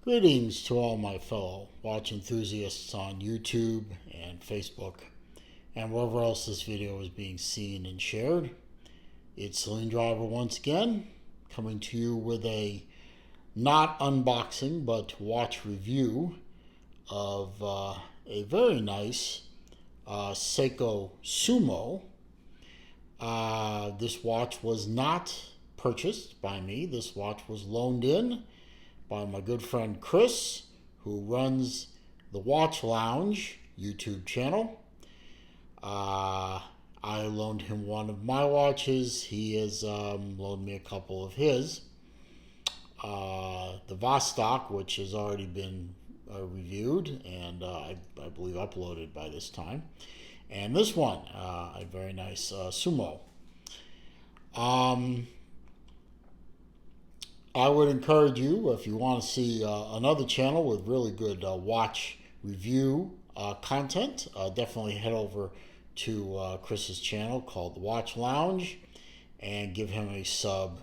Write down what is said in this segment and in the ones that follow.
Greetings to all my fellow watch enthusiasts on YouTube and Facebook and wherever else this video is being seen and shared. It's Celine Driver once again, coming to you with a not unboxing but watch review of a very nice Seiko Sumo. This watch was not purchased by me. This watch was loaned in by my good friend Chris, who runs the Watch Lounge YouTube channel. I loaned him one of my watches. He has loaned me a couple of his. The Vostok, which has already been reviewed and I believe uploaded by this time. And this one, a very nice Sumo. I would encourage you, if you want to see another channel with really good watch review content, definitely head over to Chris's channel called The Watch Lounge and give him a sub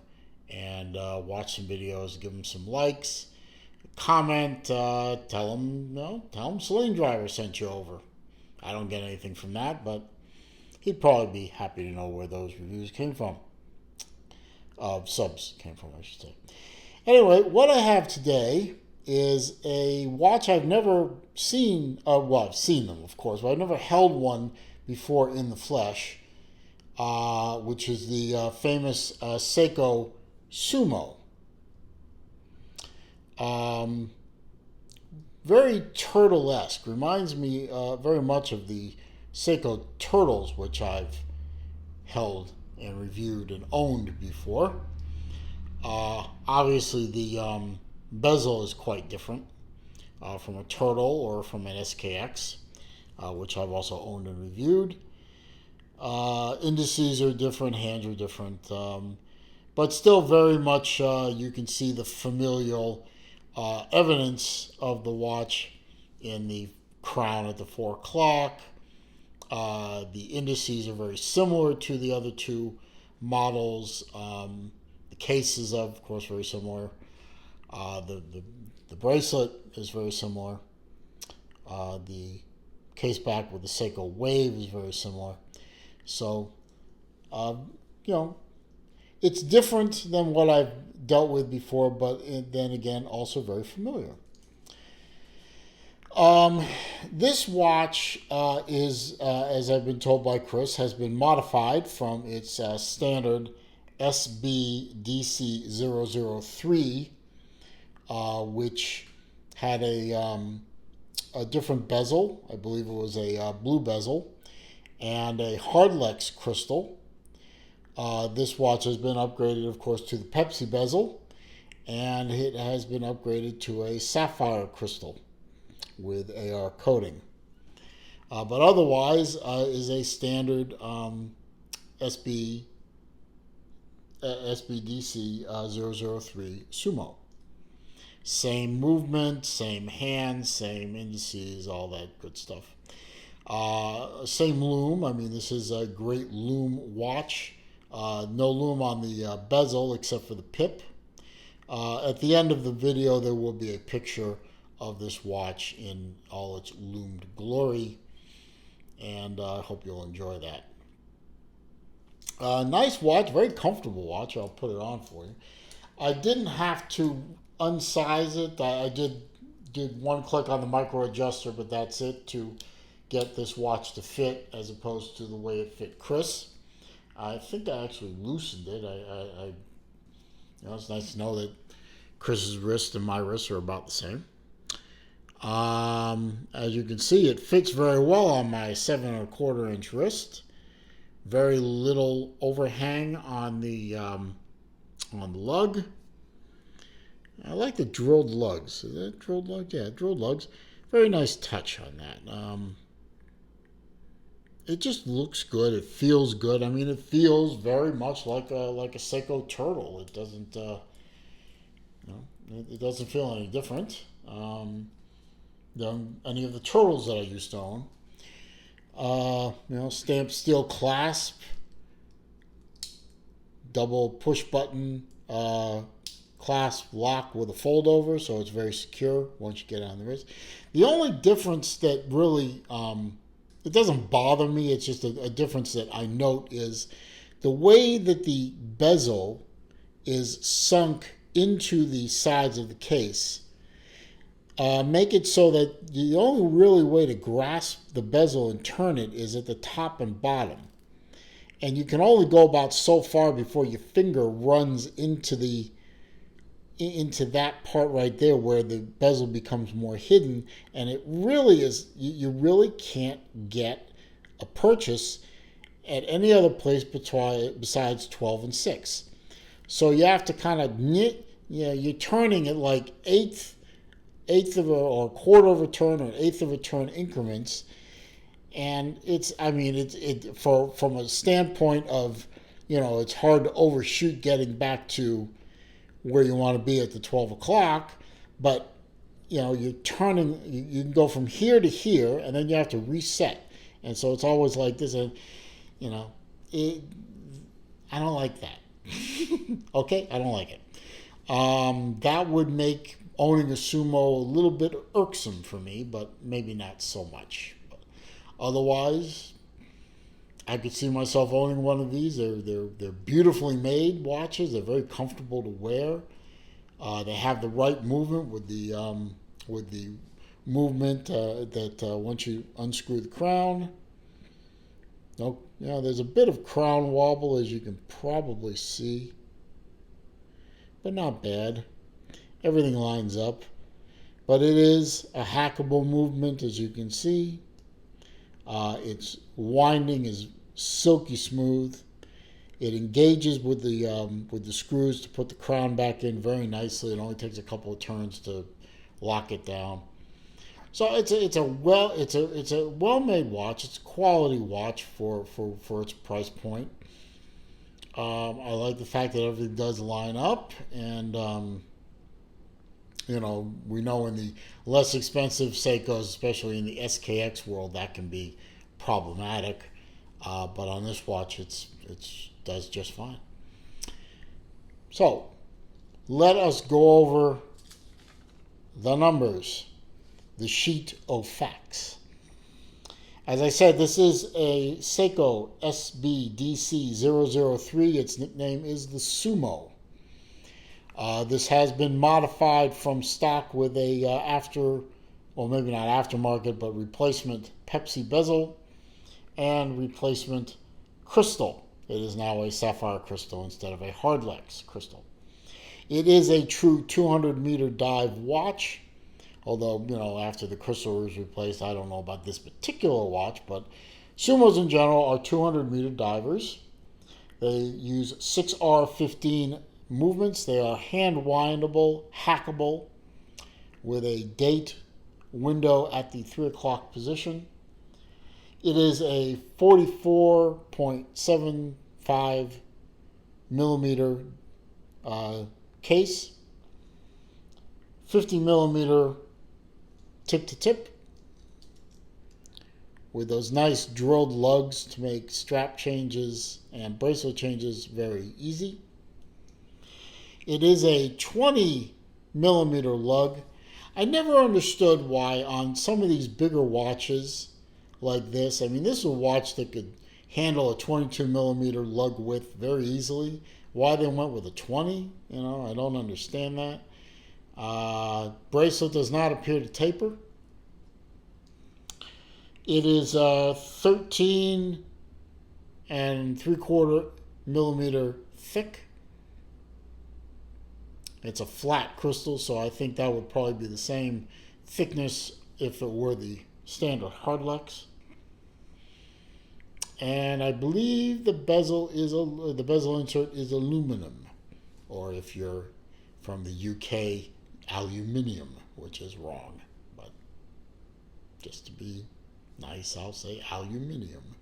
and watch some videos, give him some likes, comment, tell him Celine Driver sent you over. I don't get anything from that, but he'd probably be happy to know where those reviews came from. Subs came from, I should say. Anyway, what I have today is a watch I've never seen. Well, I've seen them, of course, but I've never held one before in the flesh, which is the famous Seiko Sumo. Very turtle-esque. Reminds me very much of the Seiko Turtles, which I've held and reviewed and owned before. Obviously, the bezel is quite different from a Turtle or from an SKX, which I've also owned and reviewed. Indices are different, hands are different, but still very much you can see the familial evidence of the watch in the crown at the 4 o'clock. The indices are very similar to the other two models. The cases, of course, very similar. The bracelet is very similar. The case back with the Seiko Wave is very similar. So, it's different than what I've dealt with before, but then again, also very familiar. This watch is, as I've been told by Chris, has been modified from its standard SBDC003, which had a different bezel. I believe it was a blue bezel and a hardlex crystal. This watch has been upgraded, of course, to the Pepsi bezel, and it has been upgraded to a sapphire crystal with AR coating. But otherwise is a standard SBDC003 Sumo. Same movement, same hands, same indices, all that good stuff. Same loom. I mean, this is a great loom watch. No loom on the bezel except for the pip. At the end of the video, there will be a picture of this watch in all its loomed glory, and I hope you'll enjoy that. Nice watch, very comfortable watch. I'll put it on for you. I didn't have to unsize it. I did one click on the micro adjuster, but that's it to get this watch to fit, as opposed to the way it fit Chris. I think I actually loosened it. It's nice to know that Chris's wrist and my wrist are about the same. As you can see, it fits very well on my 7¼ inch wrist. Very little overhang on the lug. I like the drilled lugs. Is that drilled lugs? Yeah, drilled lugs. Very nice touch on that. It just looks good. It feels good. I mean, it feels very much like a Seiko Turtle. It doesn't, it doesn't feel any different than any of the Turtles that I used to own. Stamped steel clasp, double push button clasp lock with a fold over, so it's very secure once you get it on the wrist. The only difference that really, it doesn't bother me, it's just a difference that I note is the way that the bezel is sunk into the sides of the case. Make it so that the only really way to grasp the bezel and turn it is at the top and bottom. And you can only go about so far before your finger runs into that part right there where the bezel becomes more hidden, and it really is, you really can't get a purchase at any other place besides 12 and 6. So you have to kind of knit, you're turning it like eighth of or a quarter of a turn or an eighth of a turn increments. And from a standpoint of, it's hard to overshoot getting back to where you want to be at the 12 o'clock, but, you're turning, you can go from here to here, and then you have to reset. And so it's always like this, and, I don't like that. Okay? I don't like it. That would make owning a Sumo a little bit irksome for me, but maybe not so much. Otherwise, I could see myself owning one of these. They're beautifully made watches. They're very comfortable to wear. They have the right movement with the movement that once you unscrew the crown. There's a bit of crown wobble, as you can probably see, but not bad. Everything lines up, but it is a hackable movement, as you can see. Its winding is silky smooth. It engages with the screws to put the crown back in very nicely. It only takes a couple of turns to lock it down. So it's a well-made watch. It's a quality watch for its price point. I like the fact that everything does line up, and we know in the less expensive Seikos, especially in the SKX world, that can be problematic. But on this watch, it does just fine. So, let us go over the numbers, the sheet of facts. As I said, this is a Seiko SBDC003. Its nickname is the Sumo. This has been modified from stock with a maybe not aftermarket, but replacement Pepsi bezel and replacement crystal. It is now a sapphire crystal instead of a hardlex crystal. It is a true 200-meter dive watch, although, after the crystal was replaced, I don't know about this particular watch, but Sumos in general are 200-meter divers. They use 6R15 movements. They are hand-windable, hackable, with a date window at the 3 o'clock position. It is a 44.75 millimeter case, 50 millimeter tip to tip, with those nice drilled lugs to make strap changes and bracelet changes very easy. It is a 20 millimeter lug. I never understood why on some of these bigger watches like this, this is a watch that could handle a 22 millimeter lug width very easily. Why they went with a 20, I don't understand that. Bracelet does not appear to taper. It is 13 3/4 millimeter thick. It's a flat crystal, so I think that would probably be the same thickness if it were the standard hardlex. And I believe the bezel insert is aluminum, or if you're from the UK, aluminium, which is wrong. But just to be nice, I'll say aluminium.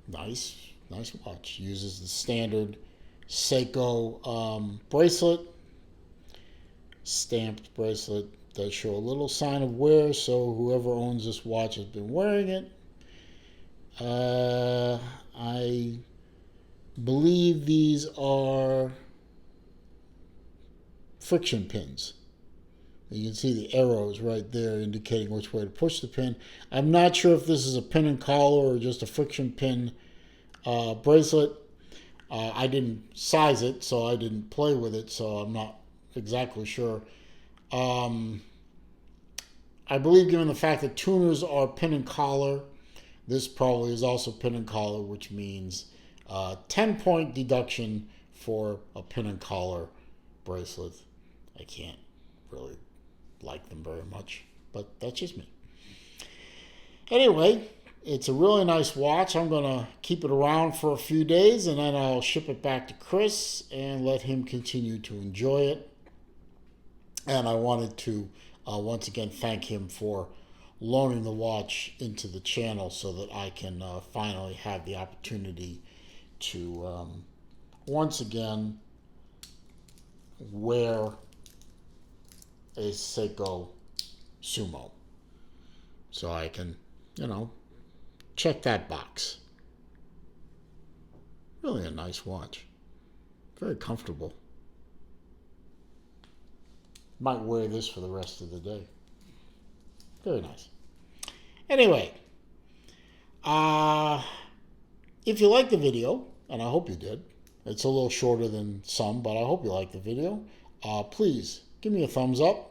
Nice watch. Uses the standard Seiko bracelet, stamped bracelet. Does show a little sign of wear, so whoever owns this watch has been wearing it. I believe these are friction pins. You can see the arrows right there indicating which way to push the pin. I'm not sure if this is a pin and collar or just a friction pin bracelet. I didn't size it, so I didn't play with it, so I'm not exactly sure. I believe given the fact that tuners are pin and collar, this probably is also pin and collar, which means 10-point deduction for a pin and collar bracelet. I can't really like them very much, but that's just me. Anyway, it's a really nice watch. I'm going to keep it around for a few days, and then I'll ship it back to Chris and let him continue to enjoy it. And I wanted to once again thank him for loaning the watch into the channel so that I can finally have the opportunity to once again wear a Seiko Sumo. So I can, check that box. Really a nice watch. Very comfortable. Might wear this for the rest of the day. Very nice. Anyway, if you liked the video, and I hope you did, it's a little shorter than some, but I hope you liked the video, please give me a thumbs up.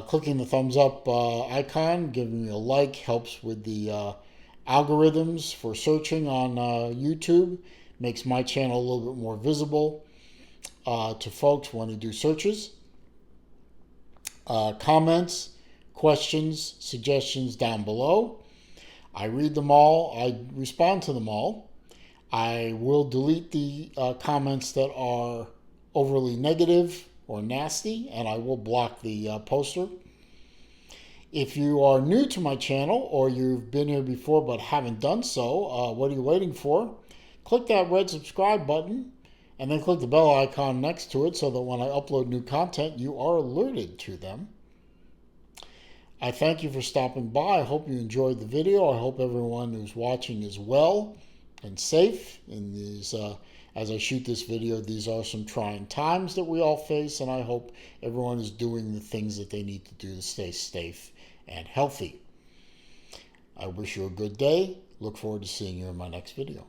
Clicking the thumbs up icon, giving me a like, helps with the algorithms for searching on YouTube. Makes my channel a little bit more visible to folks when they do searches. Comments, questions, suggestions down below. I read them all. I respond to them all. I will delete the comments that are overly negative or nasty, and I will block the poster. If you are new to my channel or you've been here before but haven't done so, what are you waiting for? Click that red subscribe button and then click the bell icon next to it so that when I upload new content, you are alerted to them. I thank you for stopping by. I hope you enjoyed the video. I hope everyone who's watching is well and safe in these as I shoot this video. These are some trying times that we all face, and I hope everyone is doing the things that they need to do to stay safe and healthy. I wish you a good day. Look forward to seeing you in my next video.